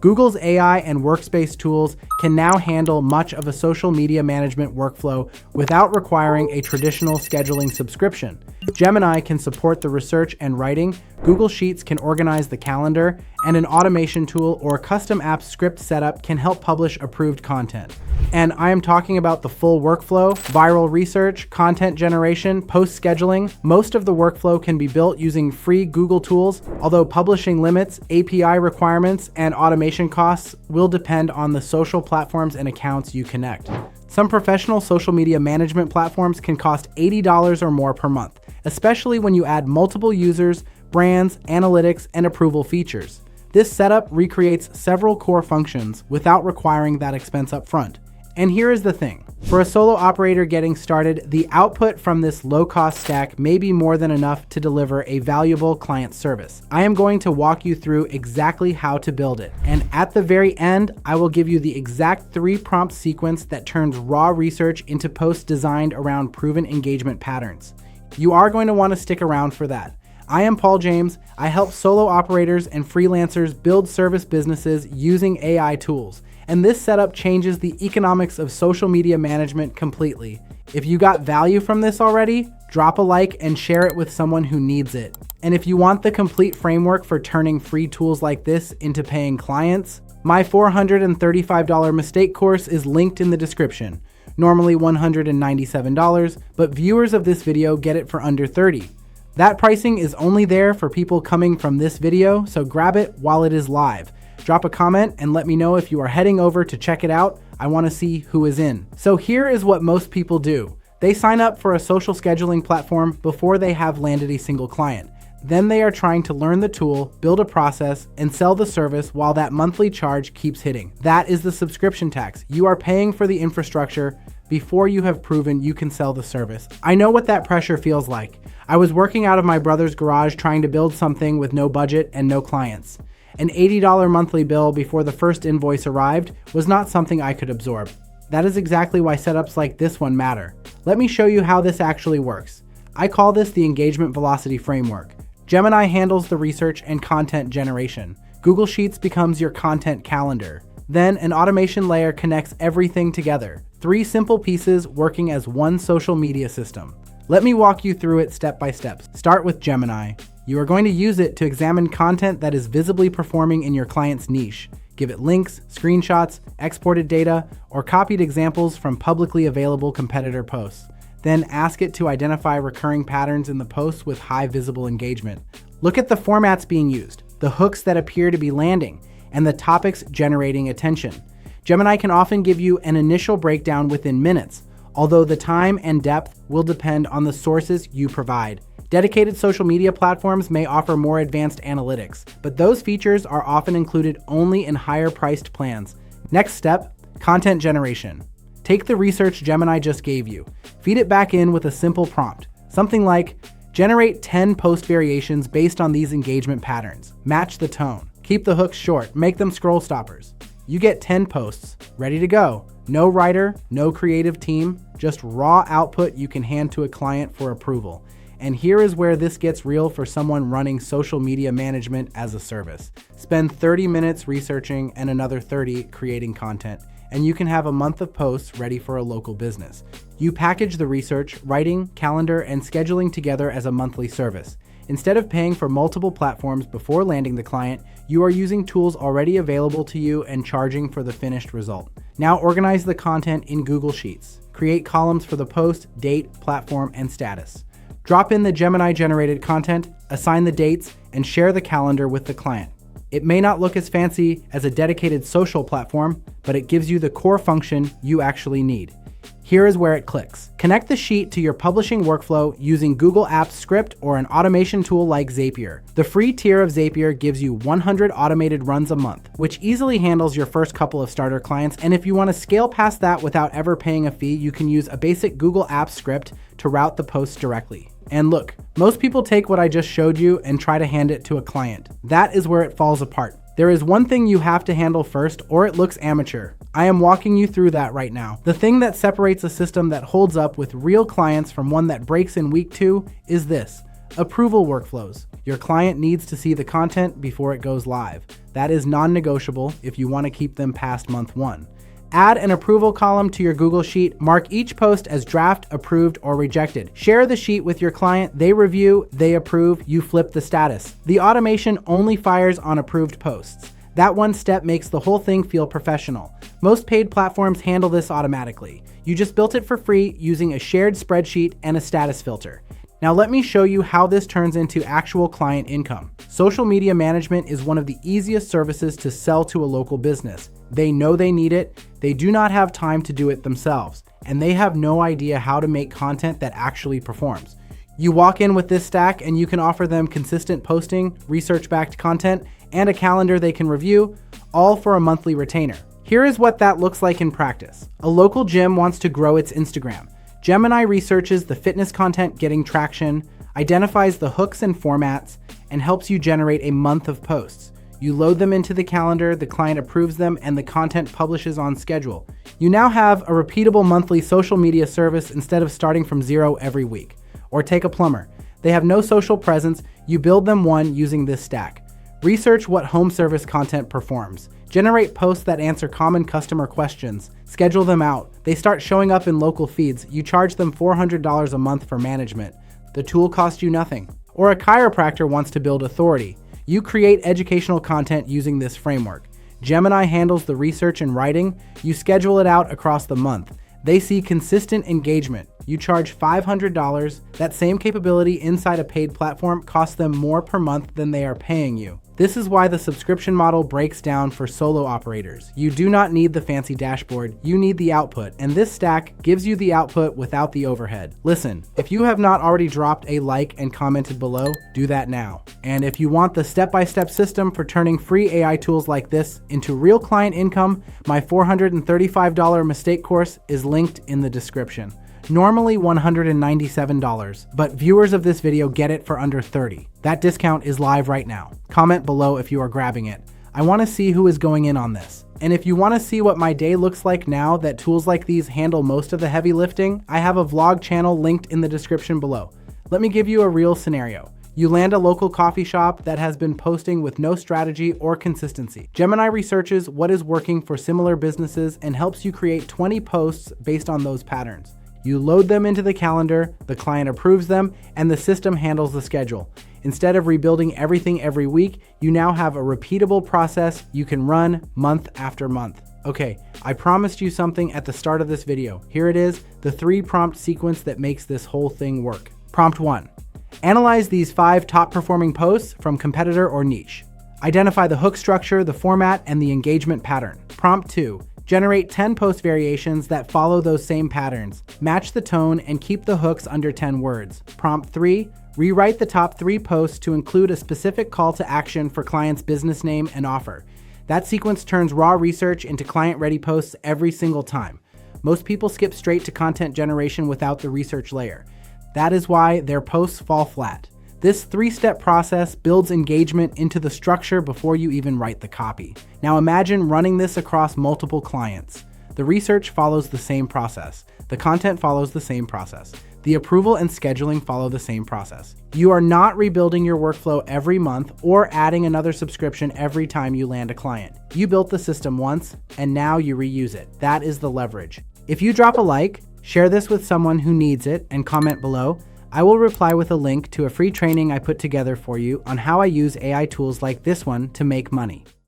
Google's AI and workspace tools can now handle much of a social media management workflow without requiring a traditional scheduling subscription. Gemini can support the research and writing, Google Sheets can organize the calendar, and an automation tool or custom app script setup can help publish approved content. And I am talking about the full workflow: viral research, content generation, post scheduling. Most of the workflow can be built using free Google tools, although publishing limits, API requirements, and automation costs will depend on the social platforms and accounts you connect. Some professional social media management platforms can cost $80 or more per month, especially when you add multiple users, brands, analytics, and approval features. This setup recreates several core functions without requiring that expense up front. And here is the thing. For a solo operator getting started, the output from this low-cost stack may be more than enough to deliver a valuable client service. I am going to walk you through exactly how to build it. And at the very end, I will give you the exact 3-prompt sequence that turns raw research into posts designed around proven engagement patterns. You are going to want to stick around for that. I am Paul James. I help solo operators and freelancers build service businesses using AI tools. And this setup changes the economics of social media management completely. If you got value from this already, drop a like and share it with someone who needs it. And if you want the complete framework for turning free tools like this into paying clients, my $435 mistake course is linked in the description. Normally $197, but viewers of this video get it for under $30. That pricing is only there for people coming from this video, so grab it while it is live. Drop a comment and let me know if you are heading over to check it out. I want to see who is in. So here is what most people do. They sign up for a social scheduling platform before they have landed a single client. Then they are trying to learn the tool, build a process, and sell the service while that monthly charge keeps hitting. That is the subscription tax. You are paying for the infrastructure before you have proven you can sell the service. I know what that pressure feels like. I was working out of my brother's garage trying to build something with no budget and no clients. An $80 monthly bill before the first invoice arrived was not something I could absorb. That is exactly why setups like this one matter. Let me show you how this actually works. I call this the engagement velocity framework. Gemini handles the research and content generation. Google Sheets becomes your content calendar. Then an automation layer connects everything together. 3 simple pieces working as one social media system. Let me walk you through it step by step. Start with Gemini. You are going to use it to examine content that is visibly performing in your client's niche. Give it links, screenshots, exported data, or copied examples from publicly available competitor posts. Then ask it to identify recurring patterns in the posts with high visible engagement. Look at the formats being used, the hooks that appear to be landing, and the topics generating attention. Gemini can often give you an initial breakdown within minutes, although the time and depth will depend on the sources you provide. Dedicated social media platforms may offer more advanced analytics, but those features are often included only in higher priced plans. Next step, content generation. Take the research Gemini just gave you, feed it back in with a simple prompt, something like, generate 10 post variations based on these engagement patterns. Match the tone. Keep the hooks short, make them scroll stoppers. You get 10 posts, ready to go. No writer, no creative team, just raw output you can hand to a client for approval. And here is where this gets real for someone running social media management as a service. Spend 30 minutes researching and another 30 creating content, and you can have a month of posts ready for a local business. You package the research, writing, calendar, and scheduling together as a monthly service. Instead of paying for multiple platforms before landing the client, you are using tools already available to you and charging for the finished result. Now organize the content in Google Sheets. Create columns for the post, date, platform, and status. Drop in the Gemini-generated content, assign the dates, and share the calendar with the client. It may not look as fancy as a dedicated social platform, but it gives you the core function you actually need. Here is where it clicks. Connect the sheet to your publishing workflow using Google Apps Script or an automation tool like Zapier. The free tier of Zapier gives you 100 automated runs a month, which easily handles your first couple of starter clients. And if you want to scale past that without ever paying a fee, you can use a basic Google Apps Script to route the posts directly. And look, most people take what I just showed you and try to hand it to a client. That is where it falls apart. There is one thing you have to handle first, or it looks amateur. I am walking you through that right now. The thing that separates a system that holds up with real clients from one that breaks in week 2 is this: Approval workflows. Your client needs to see the content before it goes live. That is non-negotiable if you want to keep them past month 1. Add an approval column to your Google Sheet. Mark each post as draft, approved, or rejected. Share the sheet with your client. They review, they approve, you flip the status. The automation only fires on approved posts. That one step makes the whole thing feel professional. Most paid platforms handle this automatically. You just built it for free using a shared spreadsheet and a status filter. Now let me show you how this turns into actual client income. Social media management is one of the easiest services to sell to a local business. They know they need it, they do not have time to do it themselves, and they have no idea how to make content that actually performs. You walk in with this stack and you can offer them consistent posting, research-backed content, and a calendar they can review, all for a monthly retainer. Here is what that looks like in practice. A local gym wants to grow its Instagram. Gemini researches the fitness content getting traction, identifies the hooks and formats, and helps you generate a month of posts. You load them into the calendar, the client approves them, and the content publishes on schedule. You now have a repeatable monthly social media service instead of starting from zero every week. Or take a plumber. They have no social presence, you build them one using this stack. Research what home service content performs. Generate posts that answer common customer questions. Schedule them out. They start showing up in local feeds. You charge them $400 a month for management. The tool costs you nothing. Or a chiropractor wants to build authority. You create educational content using this framework. Gemini handles the research and writing. You schedule it out across the month. They see consistent engagement. You charge $500. That same capability inside a paid platform costs them more per month than they are paying you. This is why the subscription model breaks down for solo operators. You do not need the fancy dashboard, you need the output, and this stack gives you the output without the overhead. Listen, if you have not already dropped a like and commented below, do that now. And if you want the step-by-step system for turning free AI tools like this into real client income, my $435 mistake course is linked in the description. Normally $197, but viewers of this video get it for under $30. That discount is live right now. Comment below if you are grabbing it. I want to see who is going in on this. And if you want to see what my day looks like now that tools like these handle most of the heavy lifting, I have a vlog channel linked in the description below. Let me give you a real scenario. You land a local coffee shop that has been posting with no strategy or consistency. Gemini researches what is working for similar businesses and helps you create 20 posts based on those patterns. You load them into the calendar, the client approves them, and the system handles the schedule. Instead of rebuilding everything every week, you now have a repeatable process you can run month after month. Okay, I promised you something at the start of this video. Here it is, the 3-prompt sequence that makes this whole thing work. Prompt 1. Analyze these 5 top performing posts from competitor or niche. Identify the hook structure, the format, and the engagement pattern. Prompt 2. Generate 10 post variations that follow those same patterns. Match the tone and keep the hooks under 10 words. Prompt 3. Rewrite the top 3 posts to include a specific call to action for client's business name and offer. That sequence turns raw research into client-ready posts every single time. Most people skip straight to content generation without the research layer. That is why their posts fall flat. This 3-step process builds engagement into the structure before you even write the copy. Now imagine running this across multiple clients. The research follows the same process. The content follows the same process. The approval and scheduling follow the same process. You are not rebuilding your workflow every month or adding another subscription every time you land a client. You built the system once and now you reuse it. That is the leverage. If you drop a like, share this with someone who needs it, and comment below, I will reply with a link to a free training I put together for you on how I use AI tools like this one to make money.